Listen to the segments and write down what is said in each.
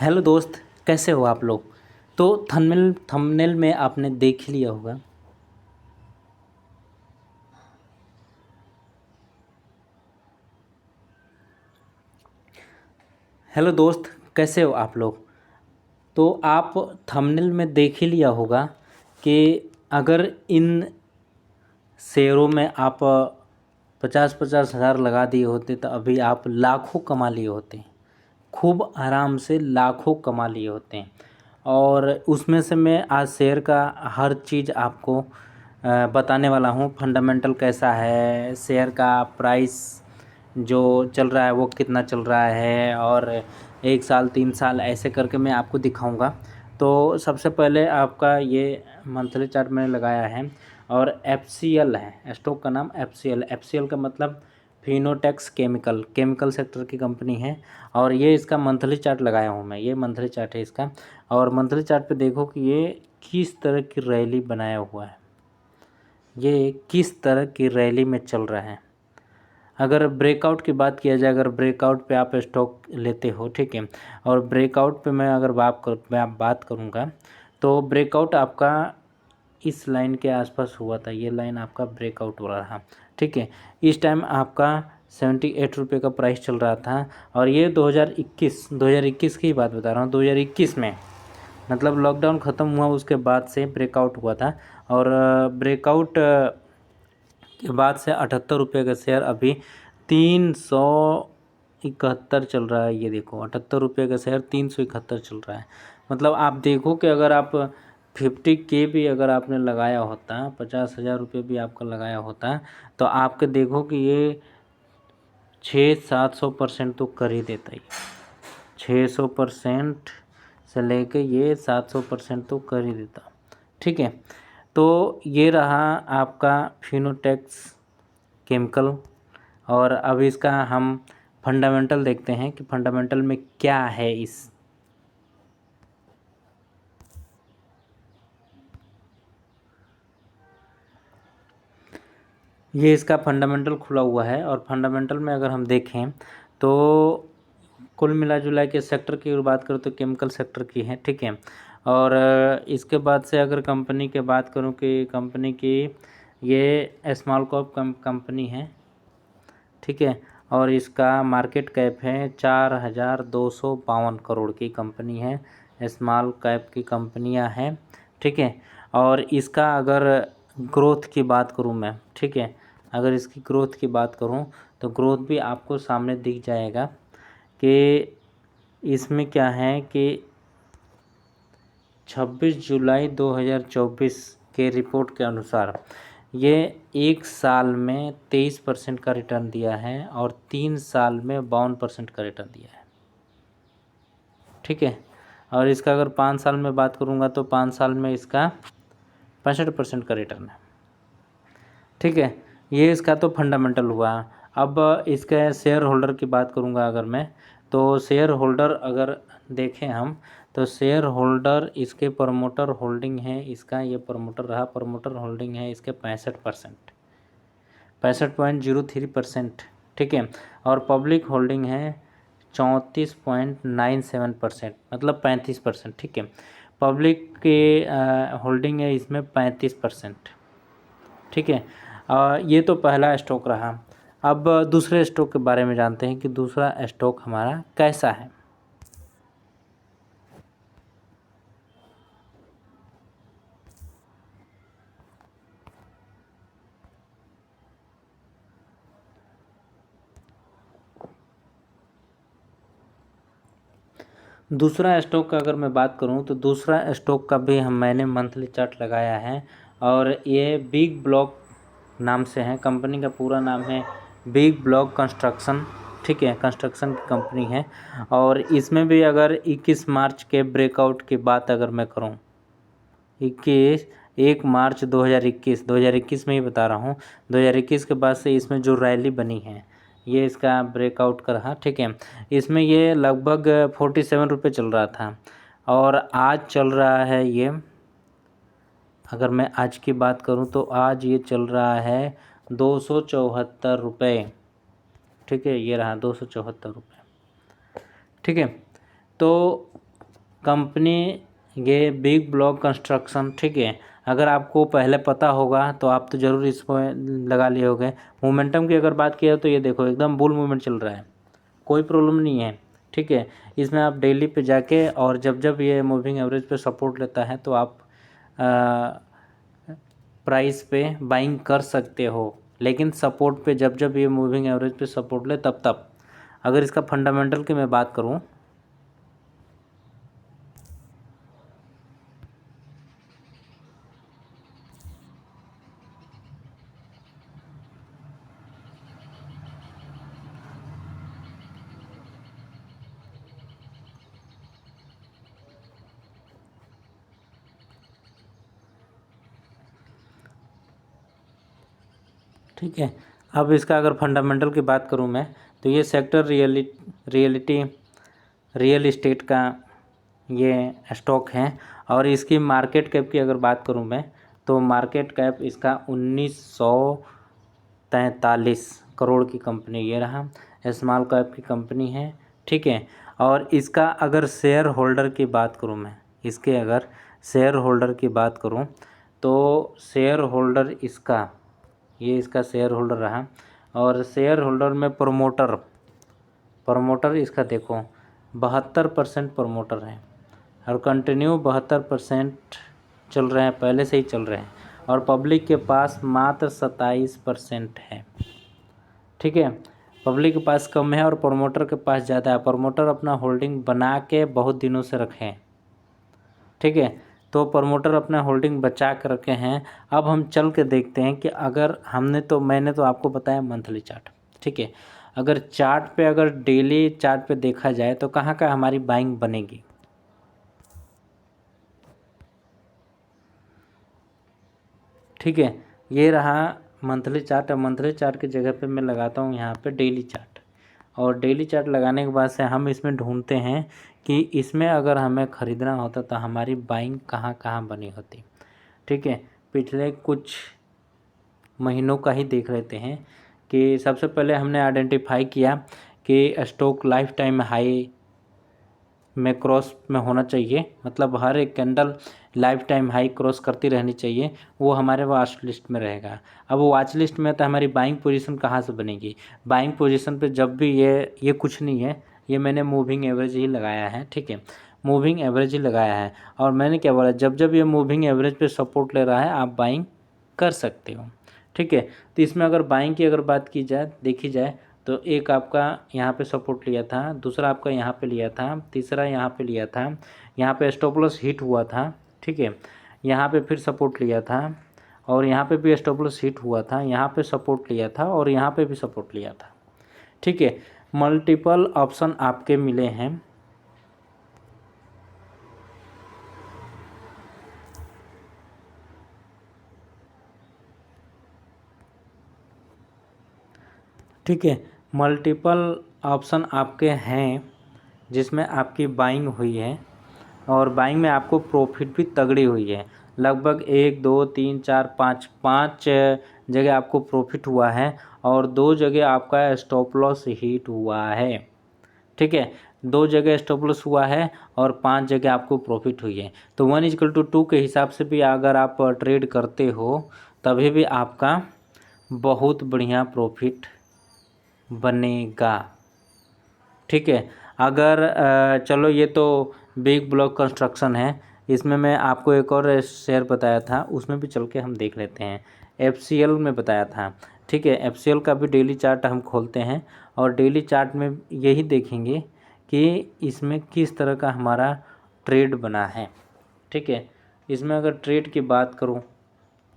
Hello दोस्त, कैसे हो आप लोग। तो थंबनेल में आपने देख ही लिया होगा। हेलो दोस्त, कैसे हो आप लोग। तो आप थंबनेल में देख ही लिया होगा कि अगर इन शेयरों में आप 50-50 हज़ार लगा दिए होते तो अभी आप लाखों कमा लिए होते। खूब आराम से लाखों कमा लिए होते हैं। और उसमें से मैं आज शेयर का हर चीज़ आपको बताने वाला हूँ। फंडामेंटल कैसा है, शेयर का प्राइस जो चल रहा है वो कितना चल रहा है, और 1 साल 3 साल ऐसे करके मैं आपको दिखाऊंगा। तो सबसे पहले आपका ये मंथली चार्ट मैंने लगाया है, और FCL है स्टॉक का नाम। FCL का मतलब फिनोटेक्स केमिकल सेक्टर की कंपनी है। और ये इसका मंथली चार्ट लगाया हूँ मैं, ये मंथली चार्ट है इसका। और मंथली चार्ट पे देखो कि ये किस तरह की रैली बनाया हुआ है, ये किस तरह की रैली में चल रहा है। अगर ब्रेकआउट की बात किया जाए, अगर ब्रेकआउट पे आप स्टॉक लेते हो, ठीक है, और ब्रेकआउट पे मैं अगर मैं बात करूँगा तो ब्रेकआउट आपका इस लाइन के आसपास हुआ था। ये लाइन आपका ब्रेकआउट हो रहा था, ठीक है। इस टाइम आपका 78 रुपये का प्राइस चल रहा था। और ये 2021 की बात बता रहा हूँ। 2021 में मतलब लॉकडाउन ख़त्म हुआ उसके बाद से ब्रेकआउट हुआ था। और ब्रेकआउट के बाद से 78 रुपये का शेयर अभी 371 चल रहा है। ये देखो 78 रुपये का शेयर 371 चल रहा है। मतलब आप देखो कि अगर आप 50K भी अगर आपने लगाया होता, 50,000 रुपये भी आपका लगाया होता, तो आपके देखो कि ये 600-700% तो कर ही देता ही। 600% से लेके ये 700% तो कर ही देता, ठीक है। तो ये रहा आपका फिनोटेक्स केमिकल। और अब इसका हम फंडामेंटल देखते हैं कि फंडामेंटल में क्या है। ये इसका फंडामेंटल खुला हुआ है। और फंडामेंटल में अगर हम देखें तो कुल मिला जुला के सेक्टर की बात करूँ तो केमिकल सेक्टर की है, ठीक है। और इसके बाद से अगर कंपनी के बात करूँ कि कंपनी की ये स्मॉल कैप कंपनी है, ठीक है। और इसका मार्केट कैप है 4,252 करोड़ की कंपनी है। स्मॉल कैप की कंपनियां हैं, ठीक है। और इसका अगर ग्रोथ की बात करूं मैं, ठीक है, अगर इसकी ग्रोथ की बात करूं तो ग्रोथ भी आपको सामने दिख जाएगा कि इसमें क्या है कि 26 जुलाई 2024 के रिपोर्ट के अनुसार ये 1 साल में 23% का रिटर्न दिया है और 3 साल में 52% का रिटर्न दिया है, ठीक है। और इसका अगर 5 साल में बात करूँगा तो 5 साल में इसका 65% का रिटर्न है, ठीक है। ये इसका तो फंडामेंटल हुआ। अब इसके शेयर होल्डर की बात करूँगा अगर मैं, तो शेयर होल्डर अगर देखें हम तो शेयर होल्डर इसके प्रमोटर होल्डिंग है, इसका ये प्रमोटर रहा, प्रमोटर होल्डिंग है इसके 65%, 65.03%, ठीक है। और पब्लिक होल्डिंग है 34.97%, मतलब 35%, ठीक है। पब्लिक के होल्डिंग है इसमें 35%, ठीक है। ये तो पहला स्टॉक रहा। अब दूसरे स्टॉक के बारे में जानते हैं कि दूसरा स्टॉक हमारा कैसा है। दूसरा स्टॉक का अगर मैं बात करूं तो दूसरा स्टॉक का भी मैंने मंथली चार्ट लगाया है। और ये बिग ब्लॉक नाम से है, कंपनी का पूरा नाम है बिग ब्लॉक कंस्ट्रक्शन, ठीक है, कंस्ट्रक्शन की कंपनी है। और इसमें भी अगर 21 मार्च के ब्रेकआउट की बात अगर मैं करूं, 1 मार्च 2021 में ही बता रहा हूँ, 2021 के बाद से इसमें जो रैली बनी है ये इसका ब्रेकआउट का रहा, ठीक है। इसमें ये लगभग 47 रुपये चल रहा था और आज चल रहा है ये, अगर मैं आज की बात करूं तो आज ये चल रहा है 274 रुपये, ठीक है। ये रहा 274 रुपये, ठीक है। तो कंपनी ये बिग ब्लॉक कंस्ट्रक्शन, ठीक है। अगर आपको पहले पता होगा तो आप तो ज़रूर इसको लगा लिए होंगे। मोमेंटम की अगर बात किया तो ये देखो एकदम बुल मूवमेंट चल रहा है, कोई प्रॉब्लम नहीं है, ठीक है। इसमें आप डेली पे जाके और जब जब ये मूविंग एवरेज पे सपोर्ट लेता है तो आप प्राइस पे बाइंग कर सकते हो, लेकिन सपोर्ट पे जब जब ये मूविंग एवरेज पे सपोर्ट ले तब तब। अगर इसका फंडामेंटल की मैं बात करूँ, ठीक है। अब इसका अगर फंडामेंटल की बात करूं मैं, तो ये सेक्टर रियल इस्टेट का ये स्टॉक है। और इसकी मार्केट कैप की अगर बात करूं मैं, तो मार्केट कैप इसका 1943 करोड़ की कंपनी ये रहा, स्मॉल कैप की कंपनी है, ठीक है। और इसका अगर शेयर होल्डर की बात करूं मैं, इसके अगर शेयर होल्डर की बात करूं तो शेयर होल्डर इसका, ये इसका शेयर होल्डर रहा। और शेयर होल्डर में प्रमोटर इसका देखो 72% प्रमोटर है, और कंटिन्यू 72% चल रहे हैं, पहले से ही चल रहे हैं। और पब्लिक के पास मात्र 27% है, ठीक है। पब्लिक के पास कम है और प्रमोटर के पास ज़्यादा है। प्रमोटर अपना होल्डिंग बना के बहुत दिनों से रखे हैं, ठीक है। तो प्रमोटर अपना होल्डिंग बचा कर रखे हैं। अब हम चल के देखते हैं कि अगर मैंने तो आपको बताया मंथली चार्ट, ठीक है। अगर चार्ट पे, अगर डेली चार्ट पे देखा जाए तो कहाँ का हमारी बाइंग बनेगी, ठीक है। ये रहा मंथली चार्ट। और मंथली चार्ट की जगह पे मैं लगाता हूँ यहाँ पे डेली चार्ट। और डेली चार्ट लगाने के बाद से हम इसमें ढूंढते हैं कि इसमें अगर हमें ख़रीदना होता तो हमारी बाइंग कहाँ कहाँ बनी होती, ठीक है। पिछले कुछ महीनों का ही देख लेते हैं कि सबसे पहले हमने आइडेंटिफाई किया कि स्टॉक लाइफ टाइम हाई में क्रॉस में होना चाहिए, मतलब हर एक candle life time high cross करती रहनी चाहिए, वो हमारे वॉच लिस्ट में रहेगा। अब वो वॉच लिस्ट में तो हमारी बाइंग पोजीशन कहाँ से बनेगी, बाइंग पोजीशन पे जब भी ये कुछ नहीं है, ये मैंने मूविंग एवरेज ही लगाया है, ठीक है। मूविंग एवरेज ही लगाया है। और मैंने क्या बोला, जब जब ये मूविंग एवरेज पे सपोर्ट ले रहा है आप बाइंग कर सकते हो, ठीक है। तो इसमें अगर बाइंग की अगर बात की जाए, देखी जाए, तो एक आपका यहाँ पे सपोर्ट लिया था, दूसरा आपका यहाँ पे लिया था, तीसरा यहाँ पे लिया था, यहाँ पे स्टॉप लॉस हिट हुआ था, ठीक है। यहाँ पे फिर सपोर्ट लिया था, और यहाँ पे भी स्टॉप लॉस हिट हुआ था, यहाँ पे सपोर्ट लिया था, और यहाँ पे भी सपोर्ट लिया था, ठीक है। मल्टीपल ऑप्शन आपके मिले हैं, ठीक है। मल्टीपल ऑप्शन आपके हैं जिसमें आपकी बाइंग हुई है, और बाइंग में आपको प्रॉफिट भी तगड़ी हुई है। लगभग 1 2 3 4 5 जगह आपको प्रॉफिट हुआ है, और 2 जगह आपका स्टॉप लॉस हिट हुआ है, ठीक है। 2 जगह स्टॉप लॉस हुआ है और 5 जगह आपको प्रॉफिट हुई है। तो 1:2 के हिसाब से भी अगर आप ट्रेड करते हो तभी भी आपका बहुत बढ़िया प्रॉफिट बनेगा, ठीक है। अगर चलो ये तो बिग ब्लॉक कंस्ट्रक्शन है, इसमें मैं आपको एक और शेयर बताया था, उसमें भी चल के हम देख लेते हैं। FCL में बताया था, ठीक है। FCL का भी डेली चार्ट हम खोलते हैं, और डेली चार्ट में यही देखेंगे कि इसमें किस तरह का हमारा ट्रेड बना है, ठीक है। इसमें अगर ट्रेड की बात करूं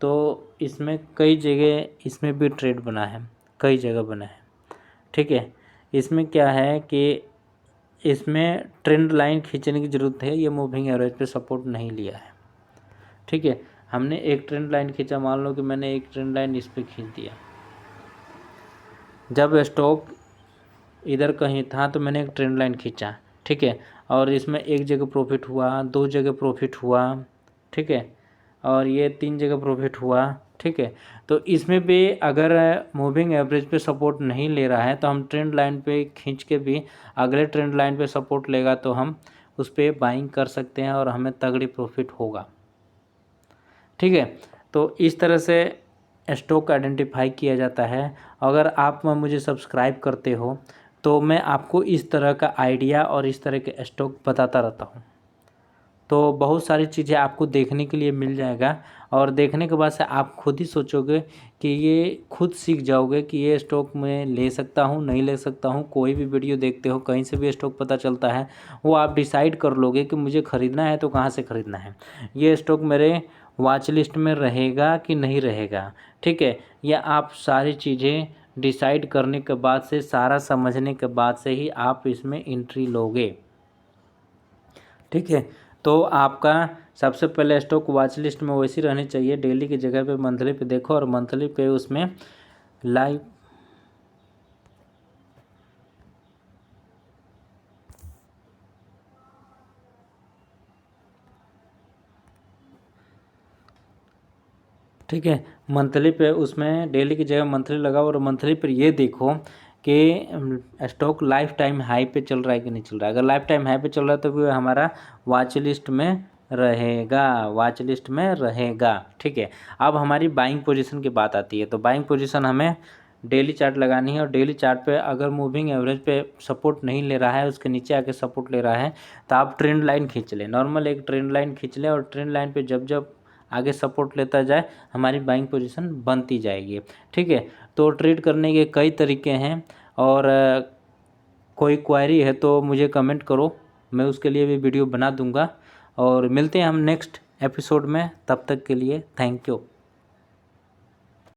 तो इसमें कई जगह इसमें भी ट्रेड बना है, कई जगह बना है, ठीक है। इसमें क्या है कि इसमें ट्रेंड लाइन खींचने की ज़रूरत है, ये मूविंग एवरेज पे सपोर्ट नहीं लिया है, ठीक है। हमने एक ट्रेंड लाइन खींचा, मान लो कि मैंने एक ट्रेंड लाइन इस पर खींच दिया, जब स्टॉक इधर कहीं था तो मैंने एक ट्रेंड लाइन खींचा, ठीक है। और इसमें एक जगह प्रॉफिट हुआ, 2 जगह प्रॉफिट हुआ, ठीक है। और ये 3 जगह प्रॉफिट हुआ, ठीक है। तो इसमें भी अगर मूविंग एवरेज पे सपोर्ट नहीं ले रहा है तो हम ट्रेंड लाइन पे खींच के भी, अगले ट्रेंड लाइन पे सपोर्ट लेगा तो हम उस पर बाइंग कर सकते हैं और हमें तगड़ी प्रॉफिट होगा। ठीक है, तो इस तरह से स्टॉक आइडेंटिफाई किया जाता है। अगर आप मुझे सब्सक्राइब करते हो तो मैं आपको इस तरह का आइडिया और इस तरह के स्टॉक बताता रहता हूँ। तो बहुत सारी चीज़ें आपको देखने के लिए मिल जाएगा और देखने के बाद से आप खुद ही सोचोगे कि ये खुद सीख जाओगे कि ये स्टॉक मैं ले सकता हूँ नहीं ले सकता हूँ। कोई भी वीडियो देखते हो, कहीं से भी स्टॉक पता चलता है, वो आप डिसाइड कर लोगे कि मुझे ख़रीदना है तो कहाँ से ख़रीदना है, ये स्टॉक मेरे वॉच लिस्ट में रहेगा कि नहीं रहेगा। ठीक है, या आप सारी चीज़ें डिसाइड करने के बाद से, सारा समझने के बाद से ही आप इसमें एंट्री लोगे। ठीक है, तो आपका सबसे पहले स्टॉक वॉच लिस्ट में वैसी रहनी चाहिए, डेली की जगह पे मंथली पे देखो और मंथली पे उसमें लाइव ठीक है, मंथली पे उसमें डेली की जगह मंथली लगाओ और मंथली पर ये देखो कि स्टॉक लाइफ टाइम हाई पे चल रहा है कि नहीं चल रहा है। अगर लाइफ टाइम हाई पे चल रहा है तो वो हमारा वॉच लिस्ट में रहेगा, वॉच लिस्ट में रहेगा। ठीक है, अब हमारी बाइंग पोजीशन की बात आती है। तो बाइंग पोजीशन हमें डेली चार्ट लगानी है और डेली चार्ट पे अगर मूविंग एवरेज पे सपोर्ट नहीं ले रहा है, उसके नीचे आके सपोर्ट ले रहा है, तो आप ट्रेंड लाइन खींच लें। नॉर्मल एक ट्रेंड लाइन खींच लें और ट्रेंड लाइन पे जब जब आगे सपोर्ट लेता जाए हमारी बाइंग पोजीशन बनती जाएगी। ठीक है, तो ट्रेड करने के कई तरीके हैं और कोई क्वेरी है तो मुझे कमेंट करो, मैं उसके लिए भी वीडियो बना दूंगा। और मिलते हैं हम नेक्स्ट एपिसोड में, तब तक के लिए थैंक यू।